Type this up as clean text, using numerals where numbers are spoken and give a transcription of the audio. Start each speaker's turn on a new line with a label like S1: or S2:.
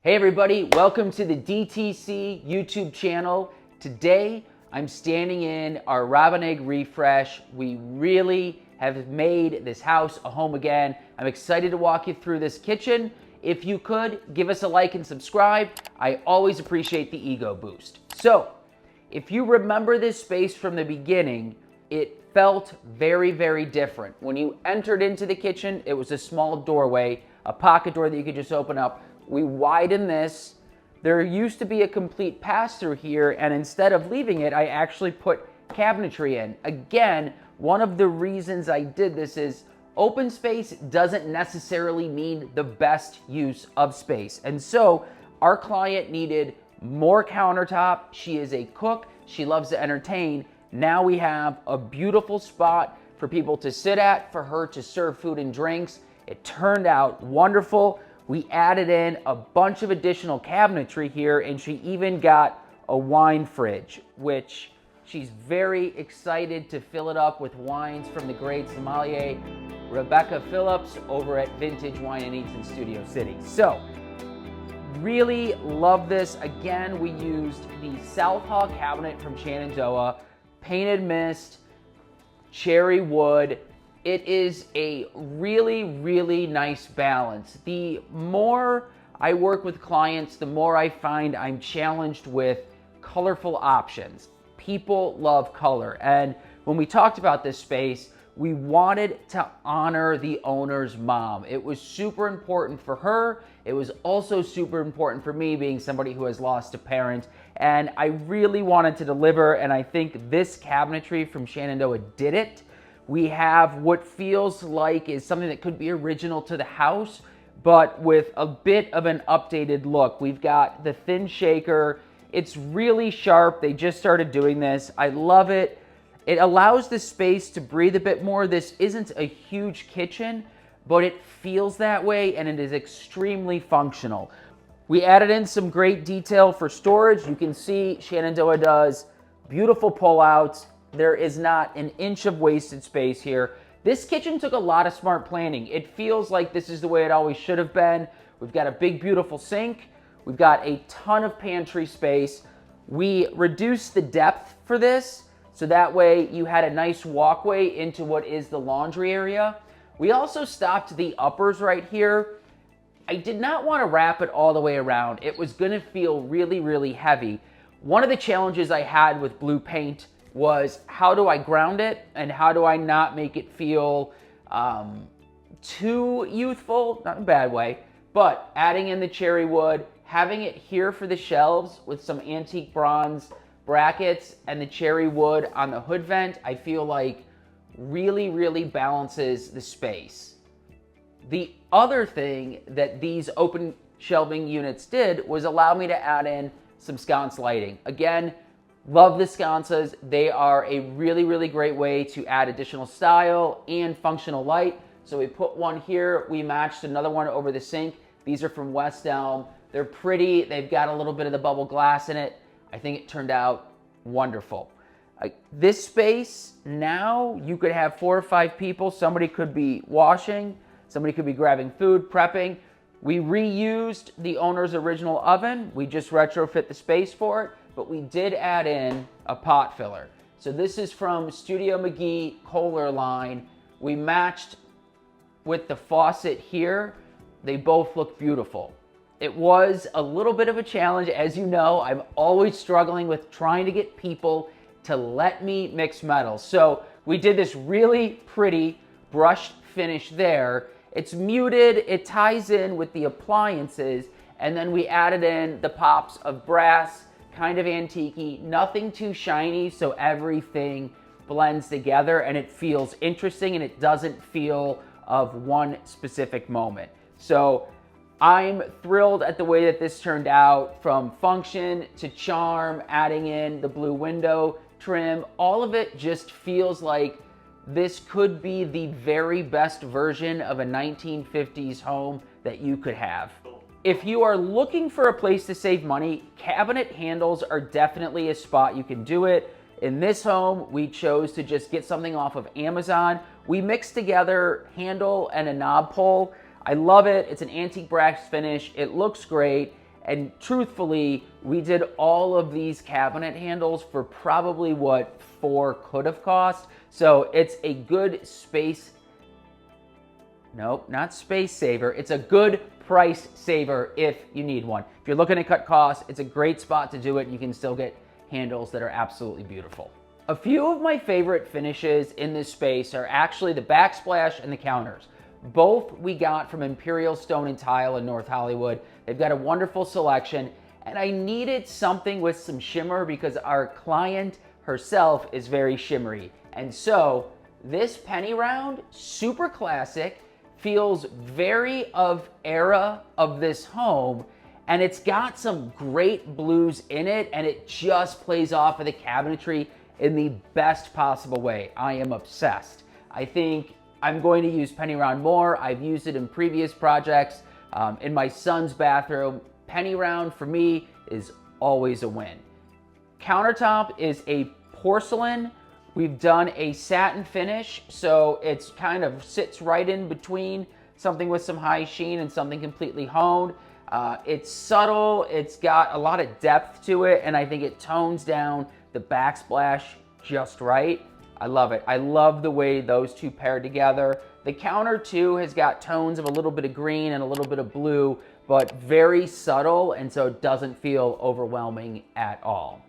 S1: Hey everybody, welcome to the DTC YouTube channel. Today, I'm standing in our Robin Egg refresh. We really have made this house a home again. I'm excited to walk you through this kitchen. If you could, give us a like and subscribe. I always appreciate the ego boost. So, if you remember this space from the beginning, it felt very, very different. When you entered into the kitchen, it was a small doorway, a pocket door that you could just open up. We widened this. There used to be a complete pass-through here, and instead of leaving it, I actually put cabinetry in. Again, one of the reasons I did this is open space doesn't necessarily mean the best use of space. And so our client needed more countertop. She is a cook. She loves to entertain. Now we have a beautiful spot for people to sit at, for her to serve food and drinks. It turned out wonderful. We added in a bunch of additional cabinetry here, and she even got a wine fridge, which she's very excited to fill it up with wines from the great sommelier Rebecca Phillips over at Vintage Wine and Eats in Studio City. So, really love this. Again, we used the South Hall cabinet from Shenandoah, painted mist, cherry wood. It is a really, really nice balance. The more I work with clients, the more I find I'm challenged with colorful options. People love color. And when we talked about this space, we wanted to honor the owner's mom. It was super important for her. It was also super important for me, being somebody who has lost a parent. And I really wanted to deliver, and I think this cabinetry from Shenandoah did it. We have what feels like is something that could be original to the house, but with a bit of an updated look. We've got the thin shaker. It's really sharp. They just started doing this. I love it. It allows the space to breathe a bit more. This isn't a huge kitchen, but it feels that way, and it is extremely functional. We added in some great detail for storage. You can see Shenandoah does beautiful pullouts. There is not an inch of wasted space here. This kitchen took a lot of smart planning. It feels like this is the way it always should have been. We've got a big, beautiful sink. We've got a ton of pantry space. We reduced the depth for this, so that way you had a nice walkway into what is the laundry area. We also stopped the uppers right here. I did not want to wrap it all the way around. It was going to feel really, really heavy. One of the challenges I had with blue paint was, how do I ground it and how do I not make it feel too youthful? Not in a bad way, but adding in the cherry wood, having it here for the shelves with some antique bronze brackets and the cherry wood on the hood vent, I feel like really, really balances the space. The other thing that these open shelving units did was allow me to add in some sconce lighting. Again, love the sconces. They are a really, really great way to add additional style and functional light. So we put one here. We matched another one over the sink. These are from West Elm. They're pretty. They've got a little bit of the bubble glass in it. I think it turned out wonderful. This space, now you could have 4 or 5 people. Somebody could be washing. Somebody could be grabbing food, prepping. We reused the owner's original oven. We just retrofit the space for it. But we did add in a pot filler. So this is from Studio McGee Kohler line. We matched with the faucet here. They both look beautiful. It was a little bit of a challenge. As you know, I'm always struggling with trying to get people to let me mix metals. So we did this really pretty brushed finish there. It's muted, it ties in with the appliances, and then we added in the pops of brass, kind of antique-y, nothing too shiny, so everything blends together and it feels interesting and it doesn't feel of one specific moment. So I'm thrilled at the way that this turned out, from function to charm, adding in the blue window trim. All of it just feels like this could be the very best version of a 1950s home that you could have. If you are looking for a place to save money, cabinet handles are definitely a spot you can do it. In this home, we chose to just get something off of Amazon. We mixed together handle and a knob pull. I love it. It's an antique brass finish. It looks great. And truthfully, we did all of these cabinet handles for probably what 4 could have cost. So it's a good space, nope, not space saver. It's a good price saver if you need one. If you're looking to cut costs, it's a great spot to do it, and you can still get handles that are absolutely beautiful. A few of my favorite finishes in this space are actually the backsplash and the counters. Both we got from Imperial Stone and Tile in North Hollywood. They've got a wonderful selection, and I needed something with some shimmer because our client herself is very shimmery. And so this penny round, super classic, feels very of era of this home, and it's got some great blues in it, and it just plays off of the cabinetry in the best possible way. I am obsessed. I think I'm going to use penny round more. I've used it in previous projects. In my son's bathroom, penny round for me is always a win. Countertop is a porcelain. We've done a satin finish, so it's kind of sits right in between something with some high sheen and something completely honed. It's subtle, it's got a lot of depth to it, and I think it tones down the backsplash just right. I love it. I love the way those two pair together. The counter too has got tones of a little bit of green and a little bit of blue, but very subtle, and so it doesn't feel overwhelming at all.